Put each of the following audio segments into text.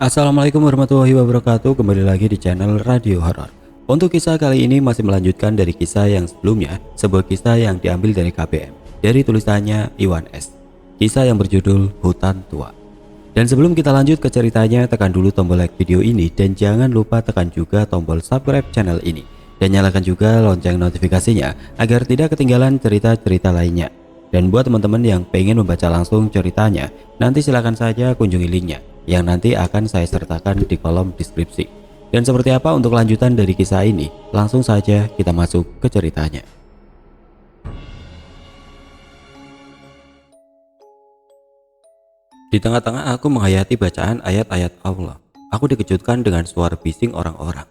Assalamualaikum warahmatullahi wabarakatuh. Kembali lagi di channel Radio Horor. Untuk kisah kali ini masih melanjutkan dari kisah yang sebelumnya, sebuah kisah yang diambil dari KBM, dari tulisannya Iwan S. Kisah yang berjudul Hutan Tua. Dan sebelum kita lanjut ke ceritanya, tekan dulu tombol like video ini dan jangan lupa tekan juga tombol subscribe channel ini dan nyalakan juga lonceng notifikasinya agar tidak ketinggalan cerita-cerita lainnya. Dan buat teman-teman yang pengen membaca langsung ceritanya, nanti silakan saja kunjungi linknya yang nanti akan saya sertakan di kolom deskripsi. Dan seperti apa untuk lanjutan dari kisah ini, langsung saja kita masuk ke ceritanya. Di tengah-tengah aku menghayati bacaan ayat-ayat Allah, aku dikejutkan dengan suara bising orang-orang.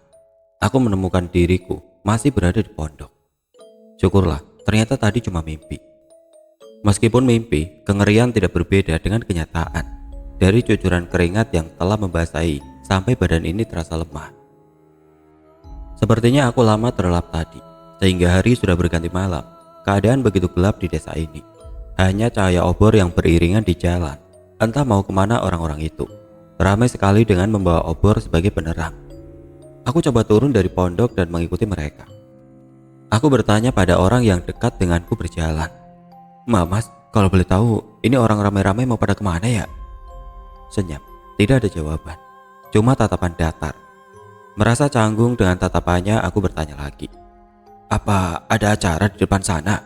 Aku menemukan diriku masih berada di pondok. Syukurlah, ternyata tadi cuma mimpi. Meskipun mimpi, kengerian tidak berbeda dengan kenyataan. Dari cucuran keringat yang telah membasahi sampai badan ini terasa lemah. Sepertinya aku lama terlelap tadi, sehingga hari sudah berganti malam. Keadaan begitu gelap di desa ini. Hanya cahaya obor yang beriringan di jalan. Entah mau kemana orang-orang itu. Ramai sekali dengan membawa obor sebagai penerang. Aku coba turun dari pondok dan mengikuti mereka. Aku bertanya pada orang yang dekat denganku berjalan. Mas, kalau boleh tahu, ini orang ramai-ramai mau pada kemana ya? Senyap, tidak ada jawaban, cuma tatapan datar. Merasa canggung dengan tatapannya, aku bertanya lagi. Apa ada acara di depan sana?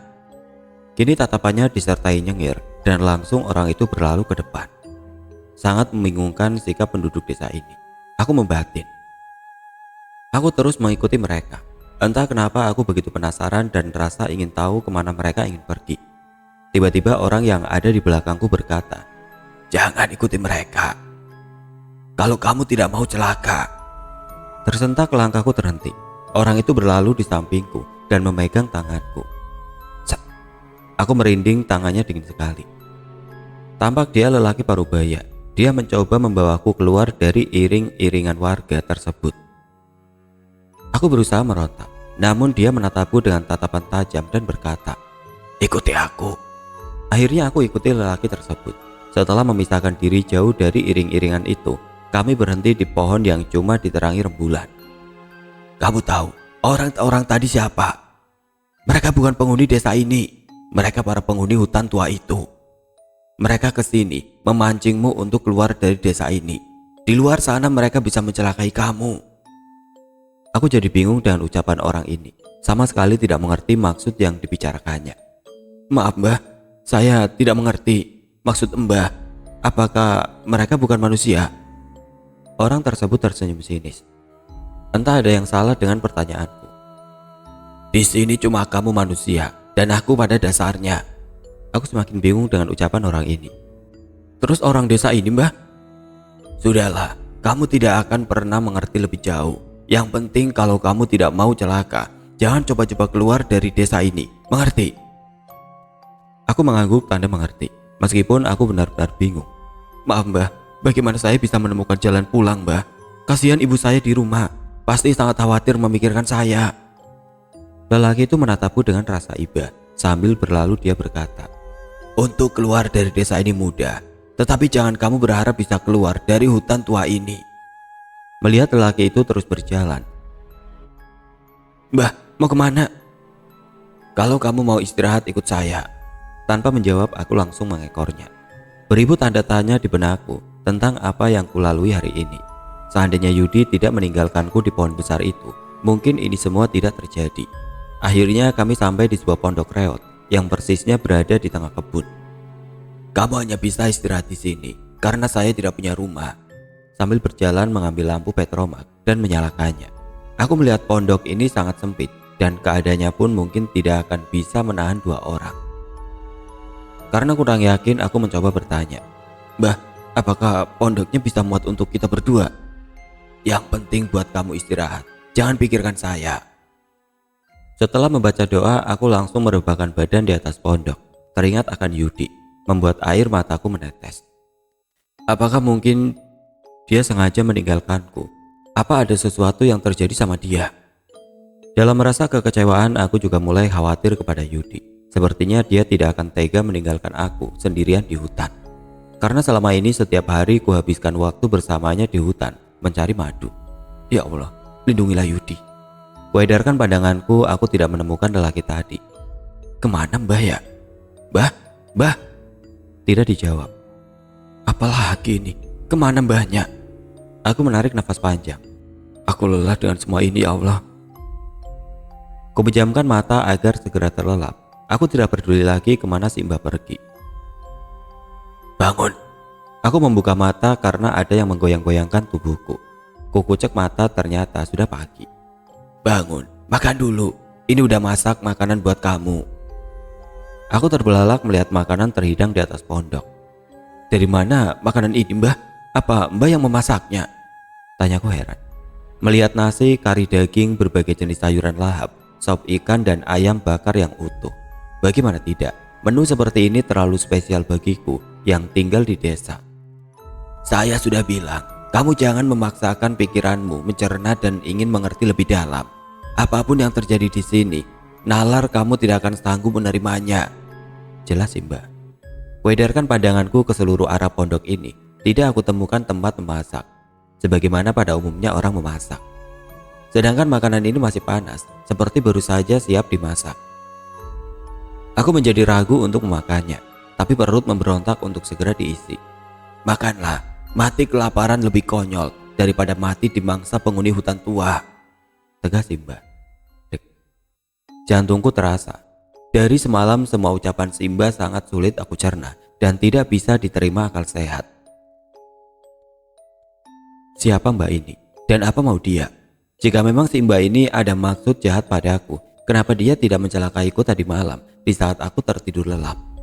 Kini tatapannya disertai nyengir dan langsung orang itu berlalu ke depan. Sangat membingungkan sikap penduduk desa ini. Aku membatin. Aku terus mengikuti mereka. Entah kenapa aku begitu penasaran dan rasa ingin tahu kemana mereka ingin pergi. Tiba-tiba orang yang ada di belakangku berkata, "Jangan ikuti mereka. Kalau kamu tidak mau celaka." Tersentak langkahku terhenti. Orang itu berlalu di sampingku dan memegang tanganku. Set. Aku merinding, tangannya dingin sekali. Tampak dia lelaki parubaya. Dia mencoba membawaku keluar dari iring-iringan warga tersebut. Aku berusaha merontak, namun dia menatapku dengan tatapan tajam dan berkata, "Ikuti aku." Akhirnya aku ikuti lelaki tersebut. Setelah memisahkan diri jauh dari iring-iringan itu, kami berhenti di pohon yang cuma diterangi rembulan. "Kamu tahu orang-orang tadi siapa? Mereka bukan penghuni desa ini. Mereka para penghuni hutan tua itu. Mereka kesini memancingmu untuk keluar dari desa ini. Di luar sana mereka bisa mencelakai kamu." Aku jadi bingung dengan ucapan orang ini. Sama sekali tidak mengerti maksud yang dibicarakannya. "Maaf mbah, saya tidak mengerti. Maksud Mbah, apakah mereka bukan manusia?" Orang tersebut tersenyum sinis. Entah ada yang salah dengan pertanyaanku. "Di sini cuma kamu manusia dan aku pada dasarnya." Aku semakin bingung dengan ucapan orang ini. "Terus orang desa ini Mbah?" "Sudahlah, kamu tidak akan pernah mengerti lebih jauh. Yang penting kalau kamu tidak mau celaka, jangan coba-coba keluar dari desa ini. Mengerti?" Aku mengangguk tanda mengerti. Meskipun aku benar-benar bingung. "Maaf Mbah, bagaimana saya bisa menemukan jalan pulang Mbah? Kasihan ibu saya di rumah, pasti sangat khawatir memikirkan saya." Lelaki itu menatapku dengan rasa iba. Sambil berlalu dia berkata, "Untuk keluar dari desa ini mudah, tetapi jangan kamu berharap bisa keluar dari hutan tua ini." Melihat lelaki itu terus berjalan. "Mbah, mau kemana?" "Kalau kamu mau istirahat ikut saya." Tanpa menjawab, aku langsung mengekornya. Beribu tanda tanya di benakku tentang apa yang kulalui hari ini. Seandainya Yudi tidak meninggalkanku di pohon besar itu, mungkin ini semua tidak terjadi. Akhirnya kami sampai di sebuah pondok reot yang persisnya berada di tengah kebun. "Kamu hanya bisa istirahat di sini karena saya tidak punya rumah." Sambil berjalan mengambil lampu petromak dan menyalakannya. Aku melihat pondok ini sangat sempit dan keadaannya pun mungkin tidak akan bisa menahan dua orang. Karena kurang yakin, aku mencoba bertanya, "Mbah, apakah pondoknya bisa muat untuk kita berdua?" "Yang penting buat kamu istirahat, jangan pikirkan saya." Setelah membaca doa, aku langsung merebahkan badan di atas pondok. Teringat akan Yudi, membuat air mataku menetes. Apakah mungkin dia sengaja meninggalkanku? Apa ada sesuatu yang terjadi sama dia? Dalam merasa kekecewaan, aku juga mulai khawatir kepada Yudi. Sepertinya dia tidak akan tega meninggalkan aku sendirian di hutan. karena selama ini setiap hari kuhabiskan waktu bersamanya di hutan mencari madu. Ya Allah, lindungilah Yudi. Kuedarkan pandanganku, aku tidak menemukan lelaki tadi. Kemana Mbah ya? Mbah. Tidak dijawab. Apalagi ini? Kemana Mbahnya? Aku menarik nafas panjang. Aku lelah dengan semua ini, ya Allah. Kupejamkan mata agar segera terlelap. Aku tidak peduli lagi kemana si Mbah pergi. Bangun. Aku membuka mata karena ada yang menggoyang-goyangkan tubuhku. Kukucek mata, ternyata sudah pagi. Bangun, makan dulu. Ini udah masak makanan buat kamu. Aku terbelalak melihat makanan terhidang di atas pondok. Dari mana makanan ini Mbah? Apa Mbah yang memasaknya? Tanyaku heran. Melihat nasi, kari daging, berbagai jenis sayuran lahap, sop ikan dan ayam bakar yang utuh. Bagaimana tidak, menu seperti ini terlalu spesial bagiku yang tinggal di desa. Saya sudah bilang, kamu jangan memaksakan pikiranmu mencerna dan ingin mengerti lebih dalam. Apapun yang terjadi di sini, nalar kamu tidak akan sanggup menerimanya. Jelas Mbah. Kuedarkan pandanganku ke seluruh arah pondok ini. Tidak aku temukan tempat memasak, sebagaimana pada umumnya orang memasak. Sedangkan makanan ini masih panas, seperti baru saja siap dimasak. Aku menjadi ragu untuk memakannya, tapi perut memberontak untuk segera diisi. Makanlah, mati kelaparan lebih konyol daripada mati dimangsa penghuni hutan tua. Tegas Mbah. Dek. Jantungku terasa. Dari semalam semua ucapan Simba sangat sulit aku cerna dan tidak bisa diterima akal sehat. Siapa Mbak ini? Dan apa mau dia? Jika memang si Mbak ini ada maksud jahat padaku, kenapa dia tidak mencelakaiku tadi malam di saat aku tertidur lelap?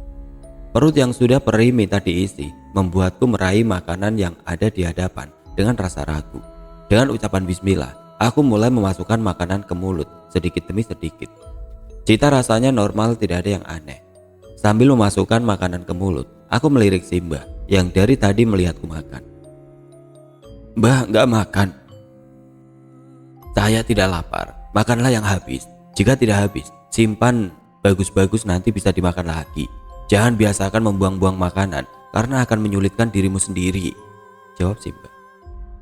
Perut yang sudah perih minta diisi membuatku meraih makanan yang ada di hadapan dengan rasa ragu. Dengan ucapan bismillah, aku mulai memasukkan makanan ke mulut sedikit demi sedikit. Cita rasanya normal, tidak ada yang aneh. Sambil memasukkan makanan ke mulut, aku melirik si Mbah yang dari tadi melihatku makan. Mbah nggak makan. Saya tidak lapar, makanlah yang habis. Jika tidak habis, simpan, bagus-bagus nanti bisa dimakan lagi. Jangan biasakan membuang-buang makanan karena akan menyulitkan dirimu sendiri, jawab si Mbah.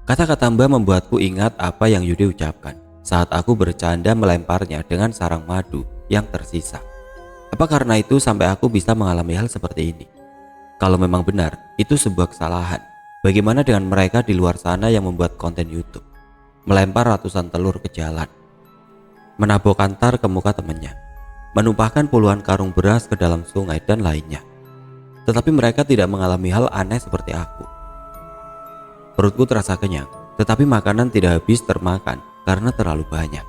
Kata-kata Mbah membuatku ingat apa yang Yudi ucapkan saat aku bercanda melemparnya dengan sarang madu yang tersisa. Apa karena itu sampai aku bisa mengalami hal seperti ini? Kalau memang benar, itu sebuah kesalahan. Bagaimana dengan mereka di luar sana yang membuat konten YouTube? Melempar ratusan telur ke jalan, menabokkan tar ke muka temannya, menumpahkan puluhan karung beras ke dalam sungai dan lainnya. Tetapi mereka tidak mengalami hal aneh seperti aku. Perutku terasa kenyang, tetapi makanan tidak habis termakan karena terlalu banyak.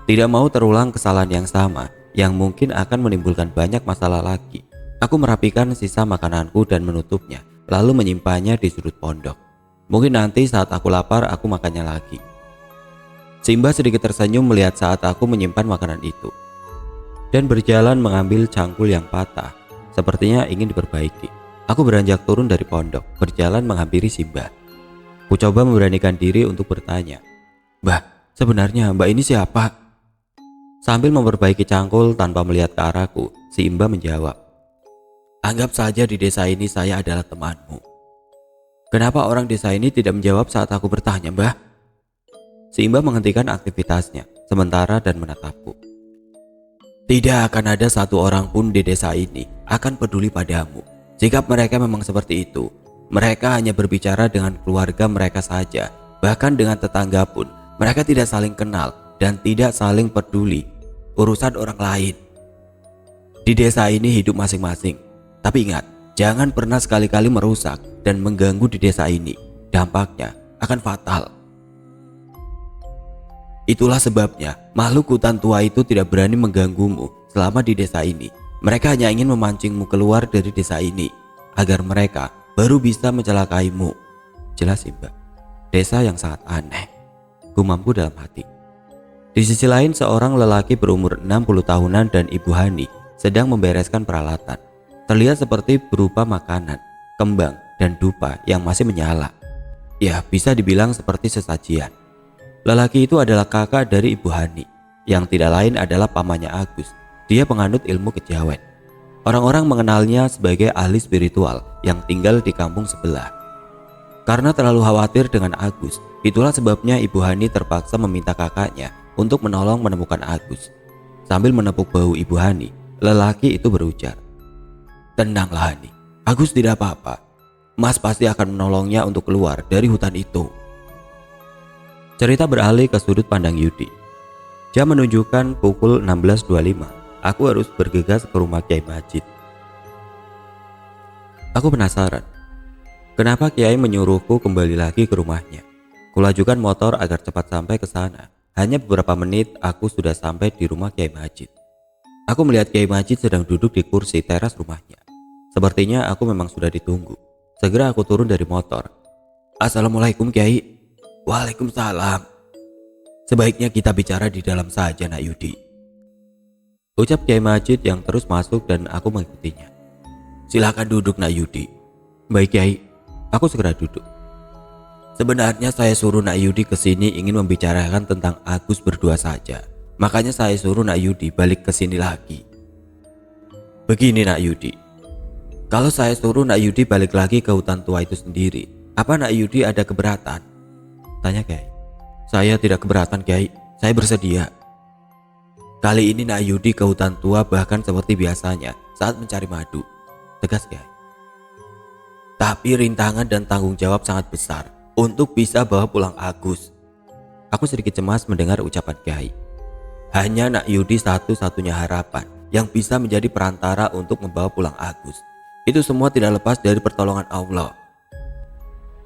Tidak mau terulang kesalahan yang sama yang mungkin akan menimbulkan banyak masalah lagi. Aku merapikan sisa makananku dan menutupnya, lalu menyimpannya di sudut pondok. Mungkin nanti saat aku lapar aku makannya lagi. Simba sedikit tersenyum melihat saat aku menyimpan makanan itu dan berjalan mengambil cangkul yang patah, sepertinya ingin diperbaiki. Aku beranjak turun dari pondok, berjalan menghampiri Simba. Ku coba memberanikan diri untuk bertanya, Mbah, sebenarnya Mbak ini siapa? Sambil memperbaiki cangkul tanpa melihat ke arahku, si Imba menjawab, anggap saja di desa ini saya adalah temanmu. Kenapa orang desa ini tidak menjawab saat aku bertanya, Mbah? Si Imba menghentikan aktivitasnya sementara dan menatapku. Tidak akan ada satu orang pun di desa ini akan peduli padamu. Sikap mereka memang seperti itu. Mereka hanya berbicara dengan keluarga mereka saja, bahkan dengan tetangga pun. Mereka tidak saling kenal dan tidak saling peduli urusan orang lain. Di desa ini hidup masing-masing. Tapi ingat, jangan pernah sekali-kali merusak dan mengganggu di desa ini. Dampaknya akan fatal. Itulah sebabnya makhluk hutan tua itu tidak berani mengganggumu selama di desa ini. Mereka hanya ingin memancingmu keluar dari desa ini agar mereka baru bisa mencelakaimu. Jelas Simba. Desa yang sangat aneh, gumamku dalam hati. Di sisi lain, seorang lelaki berumur 60 tahunan dan Ibu Hani sedang membereskan peralatan. Terlihat seperti berupa makanan, kembang, dan dupa yang masih menyala. Ya, bisa dibilang seperti sesajian. Lelaki itu adalah kakak dari Ibu Hani, yang tidak lain adalah pamannya Agus. Dia penganut ilmu kejawen. Orang-orang mengenalnya sebagai ahli spiritual yang tinggal di kampung sebelah. Karena terlalu khawatir dengan Agus, itulah sebabnya Ibu Hani terpaksa meminta kakaknya untuk menolong menemukan Agus. Sambil menepuk bahu Ibu Hani, lelaki itu berujar, "Tenanglah Hani, Agus tidak apa-apa. Mas pasti akan menolongnya untuk keluar dari hutan itu." Cerita beralih ke sudut pandang Yudi. Jam menunjukkan pukul 16.25. Aku harus bergegas ke rumah Kiai Majid. Aku penasaran, kenapa Kiai menyuruhku kembali lagi ke rumahnya. Kulajukan motor agar cepat sampai ke sana. Hanya beberapa menit aku sudah sampai di rumah Kiai Majid. Aku melihat Kiai Majid sedang duduk di kursi teras rumahnya. Sepertinya aku memang sudah ditunggu. Segera aku turun dari motor. "Assalamualaikum Kiai." "Waalaikumsalam. Sebaiknya kita bicara di dalam saja Nak Yudi," ucap Kiai Majid yang terus masuk dan aku mengikutinya. "Silakan duduk Nak Yudi." "Baik Kiai." Aku segera duduk. "Sebenarnya saya suruh Nak Yudi kesini ingin membicarakan tentang Agus berdua saja. Makanya saya suruh Nak Yudi balik ke sini lagi." "Begini Nak Yudi, kalau saya suruh Nak Yudi balik lagi ke hutan tua itu sendiri, apa Nak Yudi ada keberatan?" tanya Kiai. "Saya tidak keberatan Kiai, saya bersedia." "Kali ini Nak Yudi ke hutan tua bahkan seperti biasanya saat mencari madu," tegas Kiai. "Tapi rintangan dan tanggung jawab sangat besar untuk bisa bawa pulang Agus." Aku sedikit cemas mendengar ucapan Kiai. Hanya Nak Yudi satu-satunya harapan yang bisa menjadi perantara untuk membawa pulang Agus. Itu semua tidak lepas dari pertolongan Allah.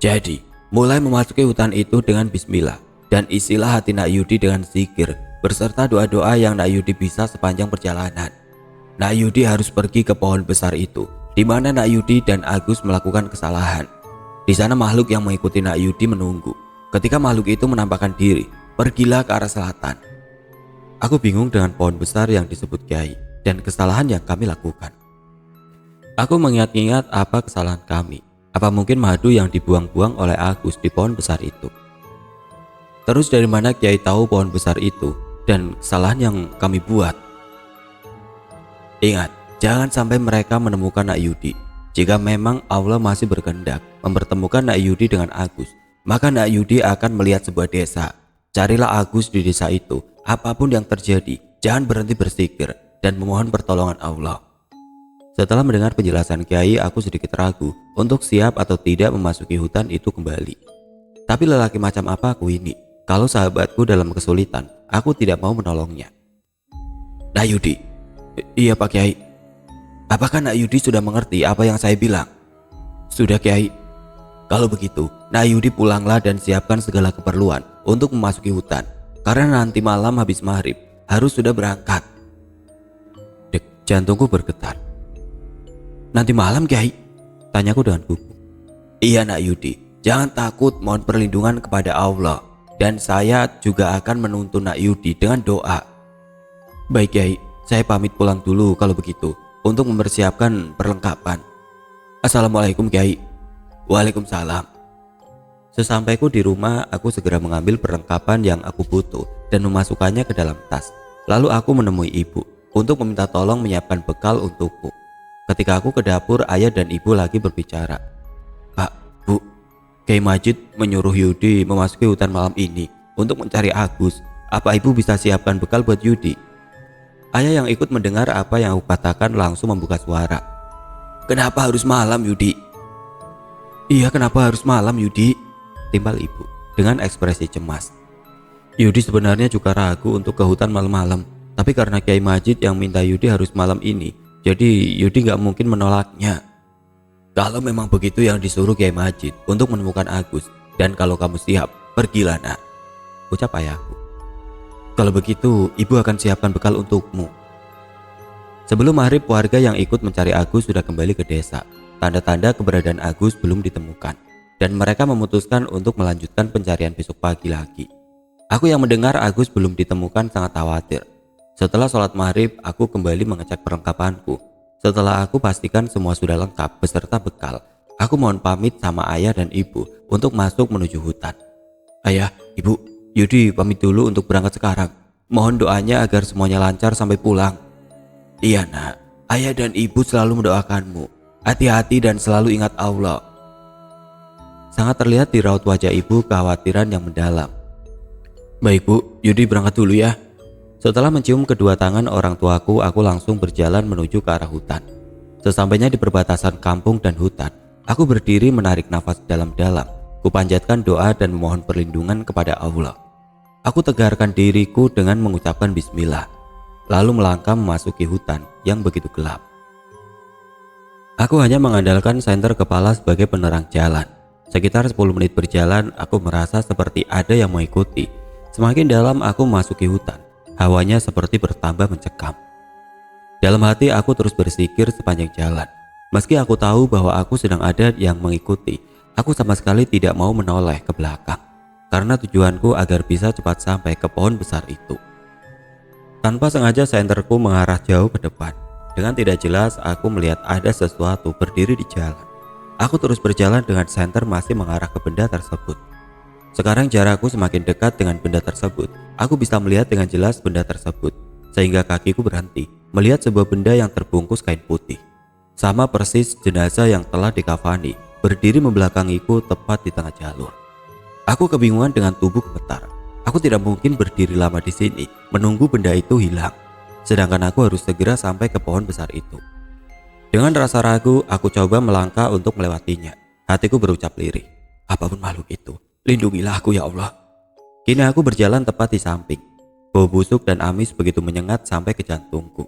Jadi, mulai memasuki hutan itu dengan bismillah dan isilah hati Nak Yudi dengan zikir beserta doa-doa yang Nak Yudi bisa sepanjang perjalanan. Nak Yudi harus pergi ke pohon besar itu, di mana Nak Yudi dan Agus melakukan kesalahan. Di sana makhluk yang mengikuti Nak Yudi menunggu. Ketika makhluk itu menampakkan diri, pergilah ke arah selatan. Aku bingung dengan pohon besar yang disebut Kiai dan kesalahan yang kami lakukan. Aku mengingat-ingat apa kesalahan kami. Apa mungkin madu yang dibuang-buang oleh Agus di pohon besar itu? Terus dari mana Kiai tahu pohon besar itu dan kesalahan yang kami buat? Ingat, jangan sampai mereka menemukan Nak Yudi. Jika memang Allah masih berkehendak mempertemukan Nak Yudi dengan Agus, maka Nak Yudi akan melihat sebuah desa. Carilah Agus di desa itu. Apapun yang terjadi, jangan berhenti berzikir dan memohon pertolongan Allah. Setelah mendengar penjelasan Kiai, aku sedikit ragu untuk siap atau tidak memasuki hutan itu kembali. Tapi lelaki macam apa aku ini? Kalau sahabatku dalam kesulitan, aku tidak mau menolongnya. "Nak Yudi." "Iya Pak Kiai." "Apakah Nak Yudi sudah mengerti apa yang saya bilang?" "Sudah Kiai." "Kalau begitu, Nak Yudi pulanglah dan siapkan segala keperluan untuk memasuki hutan. Karena nanti malam habis maghrib harus sudah berangkat." Dek jantungku bergetar. "Nanti malam Kiai?" tanyaku dengan gugup. "Iya Nak Yudi, jangan takut, mohon perlindungan kepada Allah. Dan saya juga akan menuntun Nak Yudi dengan doa." "Baik Kiai, saya pamit pulang dulu kalau begitu untuk mempersiapkan perlengkapan." "Assalamualaikum Kiai." "Waalaikumsalam." Sesampaiku di rumah, aku segera mengambil perlengkapan yang aku butuh dan memasukkannya ke dalam tas. Lalu aku menemui ibu untuk meminta tolong menyiapkan bekal untukku. Ketika aku ke dapur, ayah dan ibu lagi berbicara. "Pak, Bu, Kiai Majid menyuruh Yudi memasuki hutan malam ini untuk mencari Agus. Apa ibu bisa siapkan bekal buat Yudi?" Ayah yang ikut mendengar apa yang aku katakan langsung membuka suara. "Kenapa harus malam Yudi?" "Iya, kenapa harus malam Yudi?" timbal ibu dengan ekspresi cemas. Yudi sebenarnya juga ragu untuk ke hutan malam-malam, tapi karena Kiai Majid yang minta Yudi harus malam ini, jadi Yudi gak mungkin menolaknya. "Kalau memang begitu yang disuruh Kiai Majid untuk menemukan Agus, dan kalau kamu siap, pergilah Nak," ucap ayahku. "Kalau begitu, ibu akan siapkan bekal untukmu." Sebelum maghrib, warga yang ikut mencari Agus sudah kembali ke desa. Tanda-tanda keberadaan Agus belum ditemukan, dan mereka memutuskan untuk melanjutkan pencarian besok pagi lagi. Aku yang mendengar Agus belum ditemukan sangat khawatir. Setelah sholat maghrib, aku kembali mengecek perlengkapanku. Setelah aku pastikan semua sudah lengkap beserta bekal, aku mohon pamit sama ayah dan ibu untuk masuk menuju hutan. "Ayah, ibu, Yudi pamit dulu untuk berangkat sekarang. Mohon doanya agar semuanya lancar sampai pulang." "Iya Nak." Ayah dan ibu selalu mendoakanmu. Hati-hati dan selalu ingat Allah. Sangat terlihat di raut wajah ibu kekhawatiran yang mendalam. Baik Bu, Yudi berangkat dulu ya. Setelah mencium kedua tangan orang tuaku, aku langsung berjalan menuju ke arah hutan. Sesampainya di perbatasan kampung dan hutan, aku berdiri menarik nafas dalam-dalam. Kupanjatkan doa dan memohon perlindungan kepada Allah. Aku tegarkan diriku dengan mengucapkan bismillah, lalu melangkah memasuki hutan yang begitu gelap. Aku hanya mengandalkan senter kepala sebagai penerang jalan. Sekitar 10 menit berjalan, aku merasa seperti ada yang mengikuti. Semakin dalam aku memasuki hutan, hawanya seperti bertambah mencekam. Dalam hati aku terus bersikir sepanjang jalan. Meski aku tahu bahwa aku sedang ada yang mengikuti, aku sama sekali tidak mau menoleh ke belakang. Karena tujuanku agar bisa cepat sampai ke pohon besar itu. Tanpa sengaja senterku mengarah jauh ke depan. Dengan tidak jelas aku melihat ada sesuatu berdiri di jalan. Aku terus berjalan dengan senter masih mengarah ke benda tersebut. Sekarang jarakku semakin dekat dengan benda tersebut. Aku bisa melihat dengan jelas benda tersebut. Sehingga kakiku berhenti melihat sebuah benda yang terbungkus kain putih. Sama persis jenazah yang telah dikafani berdiri membelakangiku tepat di tengah jalur. Aku kebingungan dengan tubuh gemetar. Aku tidak mungkin berdiri lama di sini menunggu benda itu hilang. Sedangkan aku harus segera sampai ke pohon besar itu. Dengan rasa ragu, aku coba melangkah untuk melewatinya. Hatiku berucap lirih, apapun makhluk itu, lindungilah aku ya Allah. Kini aku berjalan tepat di samping. Bau busuk dan amis begitu menyengat sampai ke jantungku.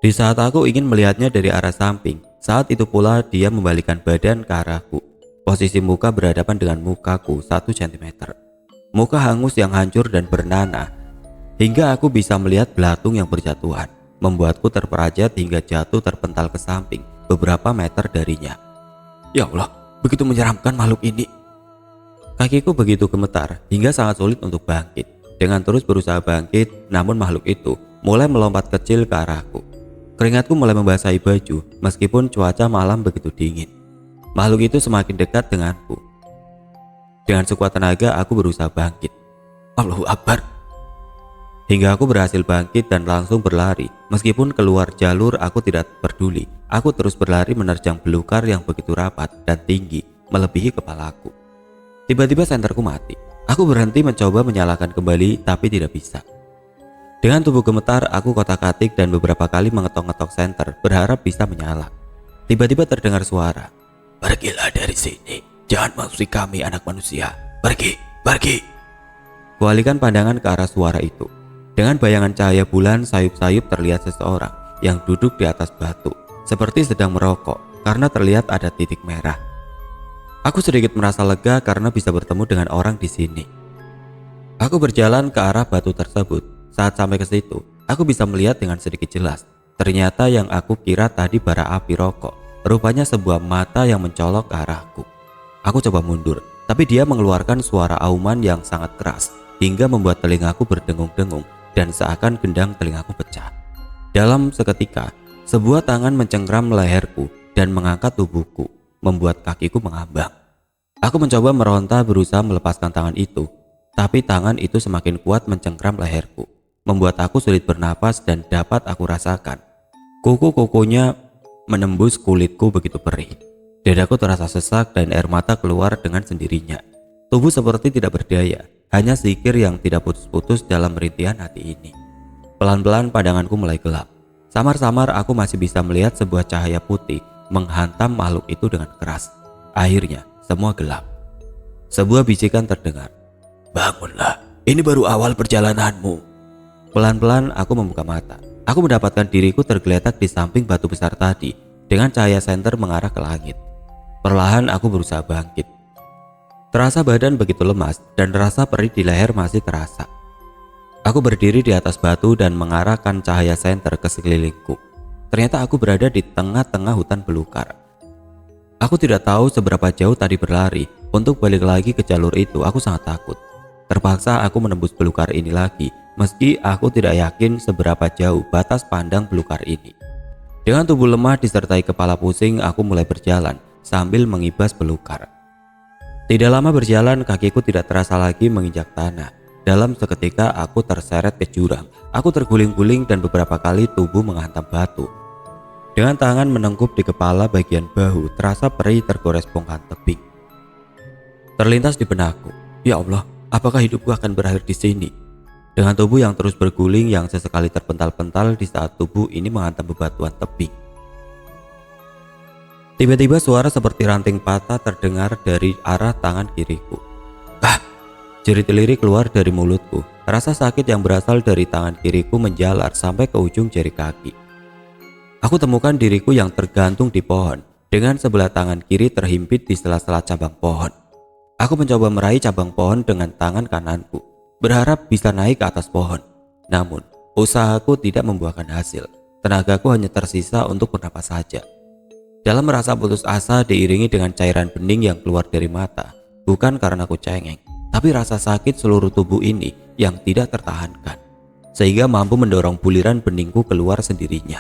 Di saat aku ingin melihatnya dari arah samping, saat itu pula dia membalikkan badan ke arahku. Posisi muka berhadapan dengan mukaku 1 cm. Muka hangus yang hancur dan bernanah. Hingga aku bisa melihat belatung yang berjatuhan, membuatku terperajat hingga jatuh terpental ke samping beberapa meter darinya. Ya Allah, begitu menyeramkan makhluk ini. Kakiku begitu gemetar hingga sangat sulit untuk bangkit. Dengan terus berusaha bangkit, namun makhluk itu mulai melompat kecil ke arahku. Keringatku mulai membasahi baju meskipun cuaca malam begitu dingin. Makhluk itu semakin dekat denganku. Dengan sekuat tenaga aku berusaha bangkit. Allahu Akbar. Hingga aku berhasil bangkit dan langsung berlari. Meskipun keluar jalur aku tidak peduli. Aku terus berlari menerjang belukar yang begitu rapat dan tinggi melebihi kepalaku. Tiba-tiba senterku mati. Aku berhenti mencoba menyalakan kembali tapi tidak bisa. Dengan tubuh gemetar aku kotak-atik dan beberapa kali mengetok-ngetok senter berharap bisa menyala. Tiba-tiba terdengar suara. Pergilah dari sini. Jangan mengusik kami anak manusia. Pergi, pergi. Kualihkan pandangan ke arah suara itu. Dengan bayangan cahaya bulan sayup-sayup terlihat seseorang yang duduk di atas batu, seperti sedang merokok karena terlihat ada titik merah. Aku sedikit merasa lega karena bisa bertemu dengan orang di sini. Aku berjalan ke arah batu tersebut. Saat sampai ke situ, aku bisa melihat dengan sedikit jelas. Ternyata yang aku kira tadi bara api rokok, rupanya sebuah mata yang mencolok ke arahku. Aku coba mundur, tapi dia mengeluarkan suara auman yang sangat keras hingga membuat telingaku berdengung-dengung dan seakan gendang telingaku pecah. Dalam seketika, sebuah tangan mencengkram leherku dan mengangkat tubuhku, membuat kakiku mengambang. Aku mencoba meronta berusaha melepaskan tangan itu, tapi tangan itu semakin kuat mencengkram leherku, membuat aku sulit bernapas dan dapat aku rasakan. Kuku-kukunya menembus kulitku begitu perih. Dadaku terasa sesak dan air mata keluar dengan sendirinya. Tubuh seperti tidak berdaya, hanya zikir yang tidak putus-putus dalam rintihan hati ini. Pelan-pelan pandanganku mulai gelap. Samar-samar aku masih bisa melihat sebuah cahaya putih menghantam makhluk itu dengan keras. Akhirnya semua gelap. Sebuah bisikan terdengar. Bangunlah, ini baru awal perjalananmu. Pelan-pelan aku membuka mata. Aku mendapatkan diriku tergeletak di samping batu besar tadi dengan cahaya senter mengarah ke langit. Perlahan aku berusaha bangkit. Terasa badan begitu lemas dan rasa perih di leher masih terasa. Aku berdiri di atas batu dan mengarahkan cahaya senter ke sekelilingku. Ternyata aku berada di tengah-tengah hutan belukar. Aku tidak tahu seberapa jauh tadi berlari. Untuk balik lagi ke jalur itu aku sangat takut. Terpaksa aku menembus belukar ini lagi, meski aku tidak yakin seberapa jauh batas pandang belukar ini. Dengan tubuh lemah disertai kepala pusing, aku mulai berjalan sambil mengibas belukar. Tidak lama berjalan, kakiku tidak terasa lagi menginjak tanah. Dalam seketika aku terseret ke jurang. Aku terguling-guling dan beberapa kali tubuh menghantam batu. Dengan tangan menengkup di kepala bagian bahu, terasa perih tergores bongkar tebing. Terlintas di benakku, ya Allah, apakah hidupku akan berakhir di sini? Dengan tubuh yang terus berguling yang sesekali terpental-pental di saat tubuh ini menghantam bebatuan tebing. Tiba-tiba suara seperti ranting patah terdengar dari arah tangan kiriku. Ah! Jerit lirik keluar dari mulutku. Rasa sakit yang berasal dari tangan kiriku menjalar sampai ke ujung jari kaki. Aku temukan diriku yang tergantung di pohon, dengan sebelah tangan kiri terhimpit di sela-sela cabang pohon. Aku mencoba meraih cabang pohon dengan tangan kananku, berharap bisa naik ke atas pohon. Namun, usahaku tidak membuahkan hasil. Tenagaku hanya tersisa untuk bernapas saja. Dalam merasa putus asa diiringi dengan cairan bening yang keluar dari mata, bukan karena aku cengeng, tapi rasa sakit seluruh tubuh ini yang tidak tertahankan, sehingga mampu mendorong buliran beningku keluar sendirinya.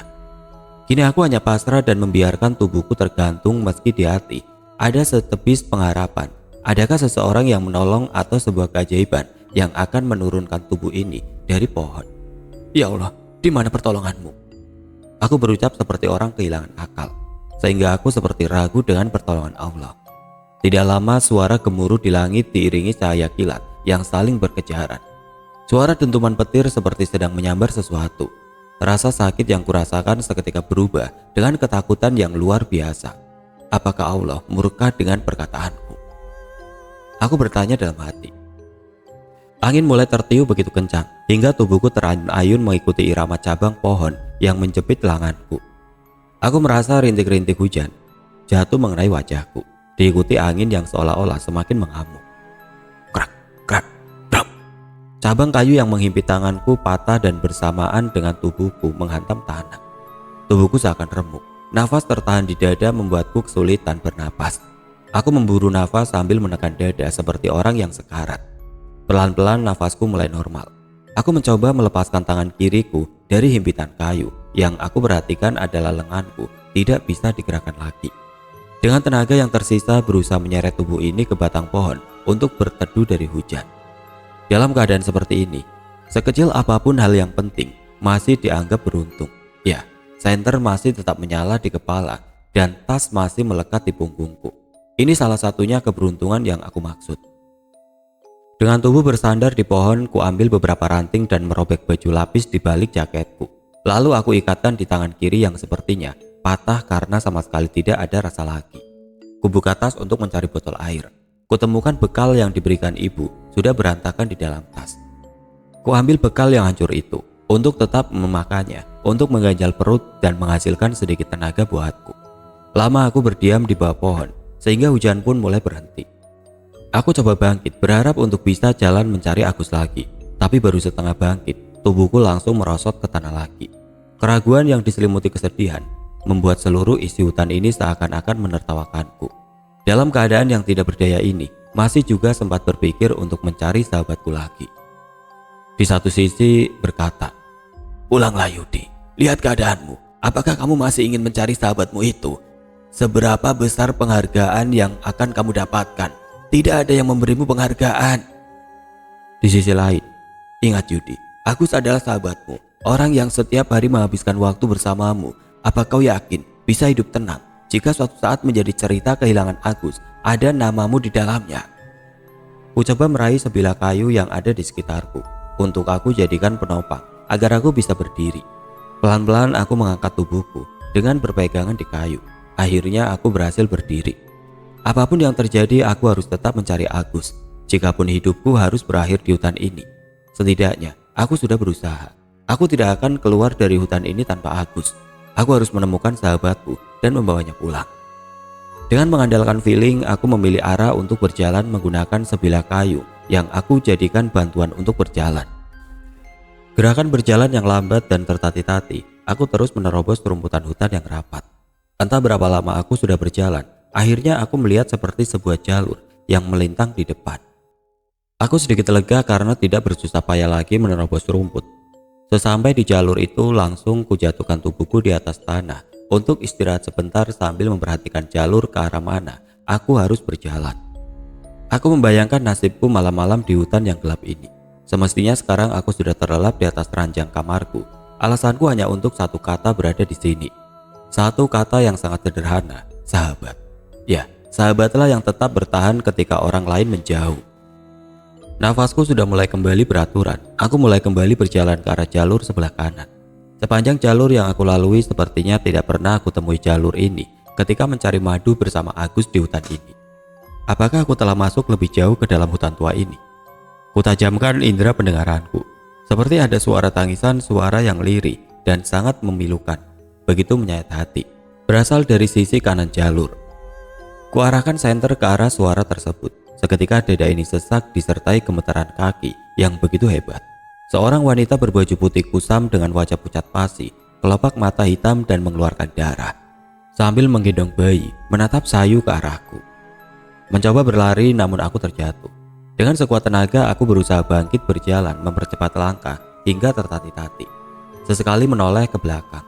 Kini aku hanya pasrah dan membiarkan tubuhku tergantung meski di hati ada setepis pengharapan. Adakah seseorang yang menolong atau sebuah keajaiban yang akan menurunkan tubuh ini dari pohon? Ya Allah, di mana pertolonganmu? Aku berucap seperti orang kehilangan akal, sehingga aku seperti ragu dengan pertolongan Allah. Tidak lama suara gemuruh di langit diiringi cahaya kilat yang saling berkejaran. Suara dentuman petir seperti sedang menyambar sesuatu. Rasa sakit yang kurasakan seketika berubah dengan ketakutan yang luar biasa. Apakah Allah murka dengan perkataanku? Aku bertanya dalam hati. Angin mulai tertiup begitu kencang hingga tubuhku terayun-ayun mengikuti irama cabang pohon yang menjepit lenganku. Aku merasa rintik-rintik hujan jatuh mengenai wajahku, diikuti angin yang seolah-olah semakin mengamuk. Krak, krak, dram. Cabang kayu yang menghimpit tanganku patah dan bersamaan dengan tubuhku menghantam tanah. Tubuhku seakan remuk. Nafas tertahan di dada membuatku kesulitan bernapas. Aku memburu nafas sambil menekan dada seperti orang yang sekarat. Pelan-pelan nafasku mulai normal. Aku mencoba melepaskan tangan kiriku dari himpitan kayu yang aku perhatikan adalah lenganku tidak bisa digerakkan lagi. Dengan tenaga yang tersisa berusaha menyeret tubuh ini ke batang pohon untuk berteduh dari hujan. Dalam keadaan seperti ini, sekecil apapun hal yang penting masih dianggap beruntung. Ya, senter masih tetap menyala di kepala dan tas masih melekat di punggungku. Ini salah satunya keberuntungan yang aku maksud. Dengan tubuh bersandar di pohon, ku ambil beberapa ranting dan merobek baju lapis di balik jaketku. Lalu aku ikatkan di tangan kiri yang sepertinya patah karena sama sekali tidak ada rasa lagi. Ku buka tas untuk mencari botol air. Kutemukan bekal yang diberikan ibu sudah berantakan di dalam tas. Ku ambil bekal yang hancur itu untuk tetap memakannya, untuk mengganjal perut dan menghasilkan sedikit tenaga buatku. Lama aku berdiam di bawah pohon, sehingga hujan pun mulai berhenti. Aku coba bangkit, berharap untuk bisa jalan mencari Agus lagi. Tapi baru setengah bangkit, tubuhku langsung merosot ke tanah lagi. Keraguan yang diselimuti kesedihan membuat seluruh isi hutan ini seakan-akan menertawakanku. Dalam keadaan yang tidak berdaya ini, masih juga sempat berpikir untuk mencari sahabatku lagi. Di satu sisi berkata, "Pulanglah Yudi, lihat keadaanmu. Apakah kamu masih ingin mencari sahabatmu itu? Seberapa besar penghargaan yang akan kamu dapatkan? Tidak ada yang memberimu penghargaan." Di sisi lain, ingat Yudi, Agus adalah sahabatmu, orang yang setiap hari menghabiskan waktu bersamamu. Apa kau yakin bisa hidup tenang jika suatu saat menjadi cerita kehilangan Agus ada namamu di dalamnya? Ku coba meraih sebilah kayu yang ada di sekitarku untuk aku jadikan penopang agar aku bisa berdiri. Pelan-pelan aku mengangkat tubuhku dengan berpegangan di kayu. Akhirnya aku berhasil berdiri. Apapun yang terjadi, aku harus tetap mencari Agus. Jikapun hidupku harus berakhir di hutan ini, setidaknya aku sudah berusaha. Aku tidak akan keluar dari hutan ini tanpa Agus. Aku harus menemukan sahabatku dan membawanya pulang. Dengan mengandalkan feeling, aku memilih arah untuk berjalan menggunakan sebilah kayu yang aku jadikan bantuan untuk berjalan. Gerakan berjalan yang lambat dan tertati-tati, aku terus menerobos rumputan hutan yang rapat. Entah berapa lama aku sudah berjalan, akhirnya aku melihat seperti sebuah jalur yang melintang di depan. Aku sedikit lega karena tidak bersusah payah lagi menerobos rumput. Sesampai di jalur itu, langsung kujatuhkan tubuhku di atas tanah untuk istirahat sebentar sambil memperhatikan jalur ke arah mana aku harus berjalan. Aku membayangkan nasibku malam-malam di hutan yang gelap ini. Semestinya sekarang aku sudah terlelap di atas ranjang kamarku. Alasanku hanya untuk satu kata berada di sini. Satu kata yang sangat sederhana, sahabat. Ya, sahabatlah yang tetap bertahan ketika orang lain menjauh. Nafasku sudah mulai kembali beraturan. Aku mulai kembali berjalan ke arah jalur sebelah kanan. Sepanjang jalur yang aku lalui sepertinya tidak pernah aku temui jalur ini ketika mencari madu bersama Agus di hutan ini. Apakah aku telah masuk lebih jauh ke dalam hutan tua ini? Kutajamkan indera pendengaranku. Seperti ada suara tangisan, suara yang lirih dan sangat memilukan. Begitu menyayat hati. Berasal dari sisi kanan jalur. Kuarahkan senter ke arah suara tersebut. Seketika dada ini sesak disertai gemetaran kaki yang begitu hebat. Seorang wanita berbaju putih kusam dengan wajah pucat pasi, kelopak mata hitam dan mengeluarkan darah. Sambil menggendong bayi, menatap sayu ke arahku. Mencoba berlari namun aku terjatuh. Dengan sekuat tenaga aku berusaha bangkit berjalan mempercepat langkah hingga tertati-tati. Sesekali menoleh ke belakang.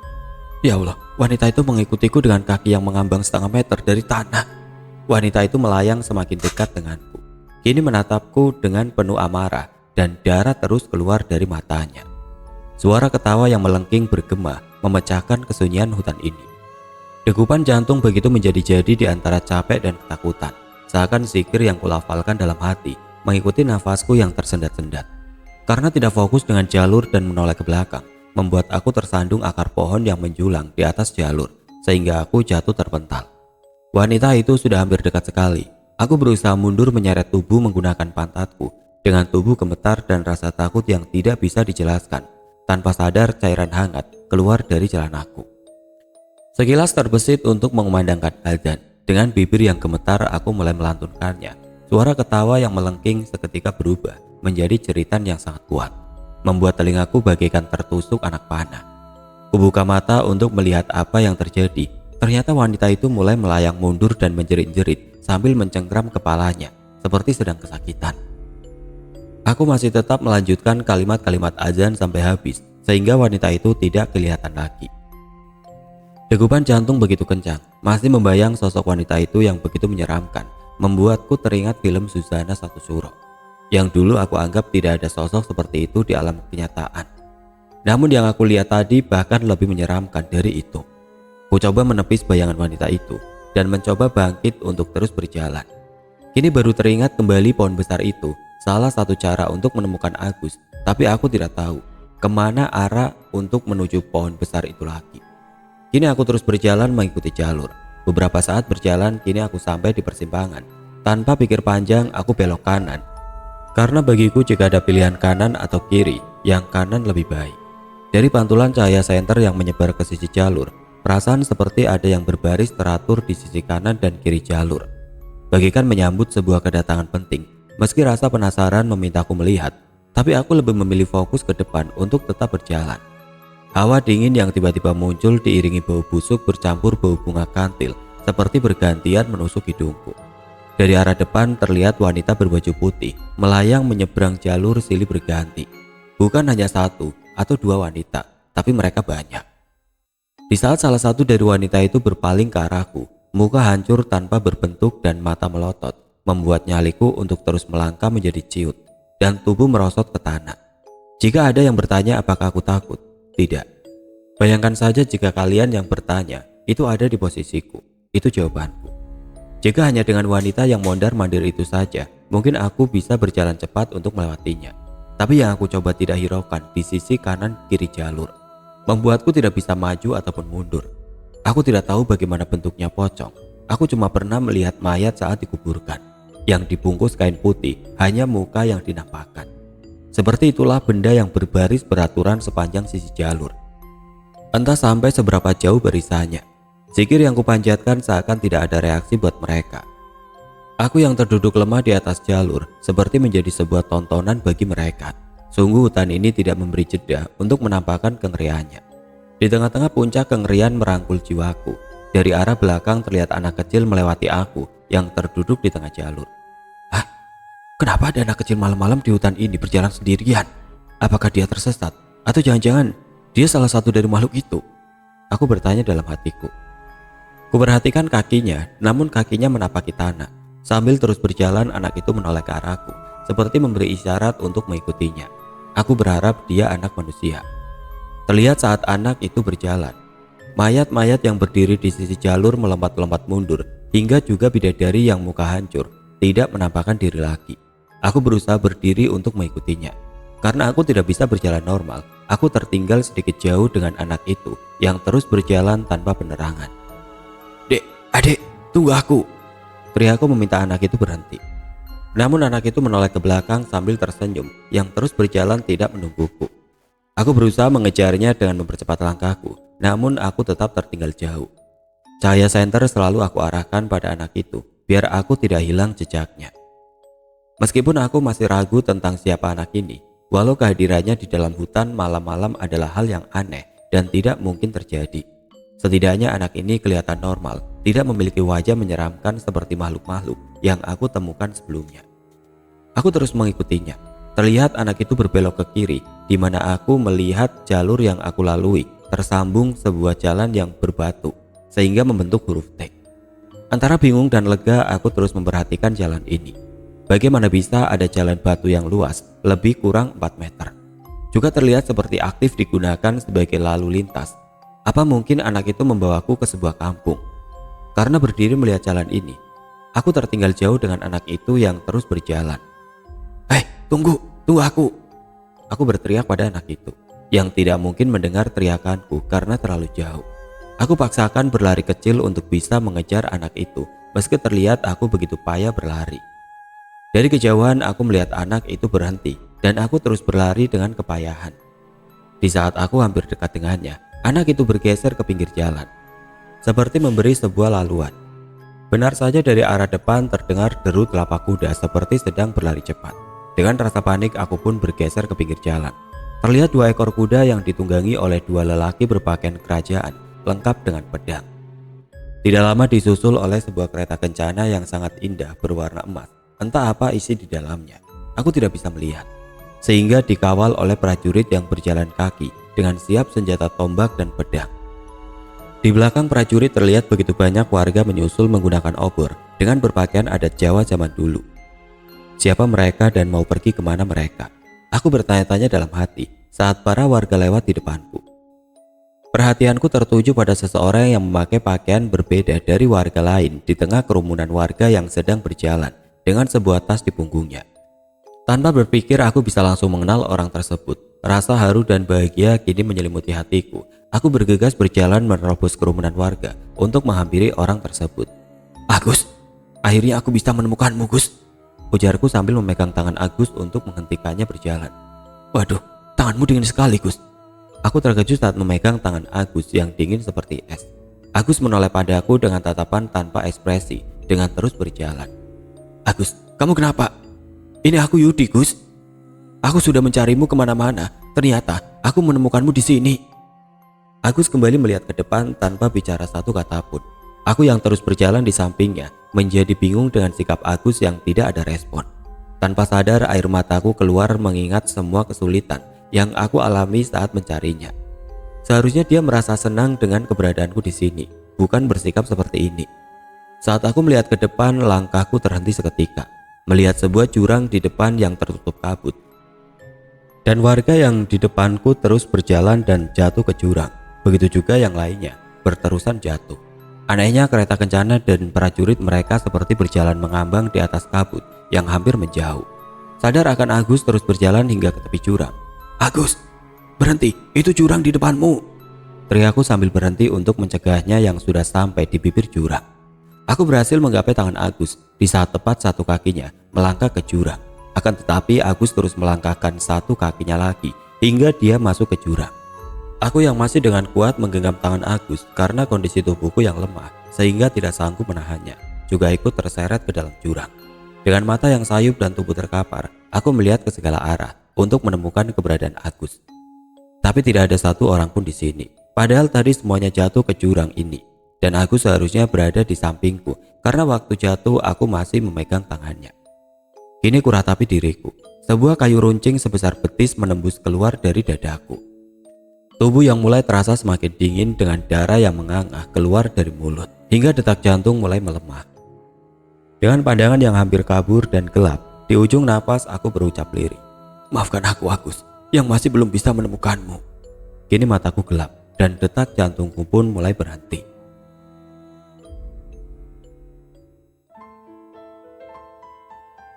Ya Allah, wanita itu mengikutiku dengan kaki yang mengambang setengah meter dari tanah. Wanita itu melayang semakin dekat denganku. Kini menatapku dengan penuh amarah dan darah terus keluar dari matanya. Suara ketawa yang melengking bergema memecahkan kesunyian hutan ini. Degupan jantung begitu menjadi-jadi di antara capek dan ketakutan. Seakan zikir yang kulafalkan dalam hati mengikuti nafasku yang tersendat-sendat. Karena tidak fokus dengan jalur dan menoleh ke belakang, membuat aku tersandung akar pohon yang menjulang di atas jalur sehingga aku jatuh terpental. Wanita itu sudah hampir dekat sekali. Aku berusaha mundur menyeret tubuh menggunakan pantatku dengan tubuh gemetar dan rasa takut yang tidak bisa dijelaskan. Tanpa sadar cairan hangat keluar dari celanaku. Sekilas terbesit untuk mengumandangkan adzan. Dengan bibir yang gemetar aku mulai melantunkannya. Suara ketawa yang melengking seketika berubah menjadi jeritan yang sangat kuat, membuat telingaku bagaikan tertusuk anak panah. Kubuka mata untuk melihat apa yang terjadi. Ternyata wanita itu mulai melayang mundur dan menjerit-jerit sambil mencengkram kepalanya seperti sedang kesakitan. Aku masih tetap melanjutkan kalimat-kalimat azan sampai habis sehingga wanita itu tidak kelihatan lagi. Degupan jantung begitu kencang, masih membayang sosok wanita itu yang begitu menyeramkan, membuatku teringat film Susana Satu Suro yang dulu aku anggap tidak ada sosok seperti itu di alam kenyataan. Namun yang aku lihat tadi bahkan lebih menyeramkan dari itu. Ku coba menepis bayangan wanita itu dan mencoba bangkit untuk terus berjalan. Kini baru teringat kembali pohon besar itu, salah satu cara untuk menemukan Agus, tapi aku tidak tahu kemana arah untuk menuju pohon besar itu lagi. Kini aku terus berjalan mengikuti jalur. Beberapa saat berjalan, kini aku sampai di persimpangan. Tanpa pikir panjang, aku belok kanan. Karena bagiku jika ada pilihan kanan atau kiri, yang kanan lebih baik. Dari pantulan cahaya senter yang menyebar ke sisi jalur, perasaan seperti ada yang berbaris teratur di sisi kanan dan kiri jalur. Bagaikan menyambut sebuah kedatangan penting. Meski rasa penasaran memintaku melihat, tapi aku lebih memilih fokus ke depan untuk tetap berjalan. Hawa dingin yang tiba-tiba muncul diiringi bau busuk bercampur bau bunga kantil seperti bergantian menusuk hidungku. Dari arah depan terlihat wanita berbaju putih melayang menyeberang jalur silih berganti. Bukan hanya satu atau dua wanita, tapi mereka banyak. Di saat salah satu dari wanita itu berpaling ke arahku, muka hancur tanpa berbentuk dan mata melotot, membuat nyaliku untuk terus melangkah menjadi ciut dan tubuh merosot ke tanah. Jika ada yang bertanya apakah aku takut, tidak. Bayangkan saja jika kalian yang bertanya itu ada di posisiku, itu jawabanku. Jika hanya dengan wanita yang mondar-mandir itu saja, mungkin aku bisa berjalan cepat untuk melewatinya. Tapi yang aku coba tidak hiraukan di sisi kanan kiri jalur, membuatku tidak bisa maju ataupun mundur. Aku tidak tahu bagaimana bentuknya pocong. Aku cuma pernah melihat mayat saat dikuburkan, yang dibungkus kain putih, hanya muka yang dinampakkan. Seperti itulah benda yang berbaris beraturan sepanjang sisi jalur. Entah sampai seberapa jauh barisannya. Zikir yang kupanjatkan seakan tidak ada reaksi buat mereka. Aku yang terduduk lemah di atas jalur seperti menjadi sebuah tontonan bagi mereka. Sungguh hutan ini tidak memberi jeda untuk menampakkan kengeriannya. Di tengah-tengah puncak kengerian merangkul jiwaku. Dari arah belakang terlihat anak kecil melewati aku yang terduduk di tengah jalur. Hah? Kenapa ada anak kecil malam-malam di hutan ini berjalan sendirian? Apakah dia tersesat? Atau jangan-jangan dia salah satu dari makhluk itu? Aku bertanya dalam hatiku. Kuperhatikan kakinya, namun kakinya menapaki tanah. Sambil terus berjalan, anak itu menoleh ke arahku, seperti memberi isyarat untuk mengikutinya. Aku berharap dia anak manusia. Terlihat saat anak itu berjalan, Mayat-mayat yang berdiri di sisi jalur melompat-lompat mundur, hingga juga bidadari yang muka hancur tidak menampakkan diri lagi. Aku berusaha berdiri untuk mengikutinya. Karena aku tidak bisa berjalan normal, aku tertinggal sedikit jauh dengan anak itu yang terus berjalan tanpa penerangan. "Dek, adik, tunggu aku!" teriakku meminta anak itu berhenti. Namun anak itu menoleh ke belakang sambil tersenyum yang terus berjalan tidak menungguku. Aku berusaha mengejarnya dengan mempercepat langkahku, namun aku tetap tertinggal jauh. Cahaya senter selalu aku arahkan pada anak itu, biar aku tidak hilang jejaknya. Meskipun aku masih ragu tentang siapa anak ini, walau kehadirannya di dalam hutan malam-malam adalah hal yang aneh dan tidak mungkin terjadi. Setidaknya anak ini kelihatan normal, tidak memiliki wajah menyeramkan seperti makhluk-makhluk yang aku temukan sebelumnya. Aku terus mengikutinya. Terlihat anak itu berbelok ke kiri, di mana aku melihat jalur yang aku lalui tersambung sebuah jalan yang berbatu, sehingga membentuk huruf T. Antara bingung dan lega, aku terus memperhatikan jalan ini. Bagaimana bisa ada jalan batu yang luas, lebih kurang 4 meter. Juga terlihat seperti aktif digunakan sebagai lalu lintas. Apa mungkin anak itu membawaku ke sebuah kampung? Karena berdiri melihat jalan ini, aku tertinggal jauh dengan anak itu yang terus berjalan. Tunggu aku!" Aku berteriak pada anak itu, yang tidak mungkin mendengar teriakanku karena terlalu jauh. Aku paksakan berlari kecil untuk bisa mengejar anak itu, meski terlihat aku begitu payah berlari. Dari kejauhan aku melihat anak itu berhenti, dan aku terus berlari dengan kepayahan. Di saat aku hampir dekat dengannya, anak itu bergeser ke pinggir jalan, seperti memberi sebuah laluan. Benar saja dari arah depan terdengar deru telapak kuda seperti sedang berlari cepat. Dengan rasa panik aku pun bergeser ke pinggir jalan. Terlihat 2 ekor kuda yang ditunggangi oleh 2 lelaki berpakaian kerajaan lengkap dengan pedang. Tidak lama disusul oleh sebuah kereta kencana yang sangat indah berwarna emas. Entah apa isi di dalamnya, aku tidak bisa melihat. Sehingga dikawal oleh prajurit yang berjalan kaki dengan siap senjata tombak dan pedang. Di belakang prajurit terlihat begitu banyak warga menyusul menggunakan obor dengan berpakaian adat Jawa zaman dulu. Siapa mereka dan mau pergi kemana mereka? Aku bertanya-tanya dalam hati saat para warga lewat di depanku. Perhatianku tertuju pada seseorang yang memakai pakaian berbeda dari warga lain di tengah kerumunan warga yang sedang berjalan dengan sebuah tas di punggungnya. Tanpa berpikir aku bisa langsung mengenal orang tersebut. Rasa haru dan bahagia kini menyelimuti hatiku. Aku bergegas berjalan menerobos kerumunan warga untuk menghampiri orang tersebut. "Agus, akhirnya aku bisa menemukanmu, Gus," ujarku sambil memegang tangan Agus untuk menghentikannya berjalan. "Waduh, tanganmu dingin sekali, Gus." Aku terkejut saat memegang tangan Agus yang dingin seperti es. Agus menoleh padaku dengan tatapan tanpa ekspresi dengan terus berjalan. "Agus, kamu kenapa?" "Ini aku Yudi, Gus. Aku sudah mencarimu kemana-mana. Ternyata aku menemukanmu di sini." Agus kembali melihat ke depan tanpa bicara satu kata pun. Aku yang terus berjalan di sampingnya menjadi bingung dengan sikap Agus yang tidak ada respon. Tanpa sadar air mataku keluar mengingat semua kesulitan yang aku alami saat mencarinya. Seharusnya dia merasa senang dengan keberadaanku di sini, bukan bersikap seperti ini. Saat aku melihat ke depan, langkahku terhenti seketika, melihat sebuah jurang di depan yang tertutup kabut. Dan warga yang di depanku terus berjalan dan jatuh ke jurang. Begitu juga yang lainnya, berterusan jatuh. Anehnya kereta kencana dan prajurit mereka seperti berjalan mengambang di atas kabut yang hampir menjauh. Sadar akan Agus terus berjalan hingga ke tepi jurang. "Agus, berhenti, itu jurang di depanmu," teriakku sambil berhenti untuk mencegahnya yang sudah sampai di bibir jurang. Aku berhasil menggapai tangan Agus di saat tepat satu kakinya melangkah ke jurang. Akan tetapi Agus terus melangkahkan satu kakinya lagi hingga dia masuk ke jurang. Aku yang masih dengan kuat menggenggam tangan Agus karena kondisi tubuhku yang lemah sehingga tidak sanggup menahannya, juga ikut terseret ke dalam jurang. Dengan mata yang sayup dan tubuh terkapar, aku melihat ke segala arah untuk menemukan keberadaan Agus. Tapi tidak ada satu orang pun di sini. Padahal tadi semuanya jatuh ke jurang ini, dan Agus seharusnya berada di sampingku karena waktu jatuh aku masih memegang tangannya. Kini kuratapi diriku. Sebuah kayu runcing sebesar betis menembus keluar dari dadaku. Tubuh yang mulai terasa semakin dingin dengan darah yang mengangah keluar dari mulut hingga detak jantung mulai melemah. Dengan pandangan yang hampir kabur dan gelap, di ujung napas aku berucap lirih, "Maafkan aku, Agus, yang masih belum bisa menemukanmu." Kini mataku gelap. dan detak jantungku pun mulai berhenti.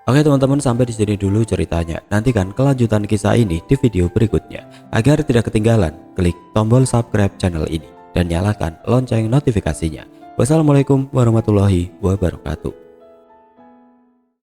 Oke teman-teman, sampai di sini dulu ceritanya. Nantikan kelanjutan kisah ini di video berikutnya. Agar tidak ketinggalan, klik tombol subscribe channel ini dan nyalakan lonceng notifikasinya. Wassalamualaikum warahmatullahi wabarakatuh.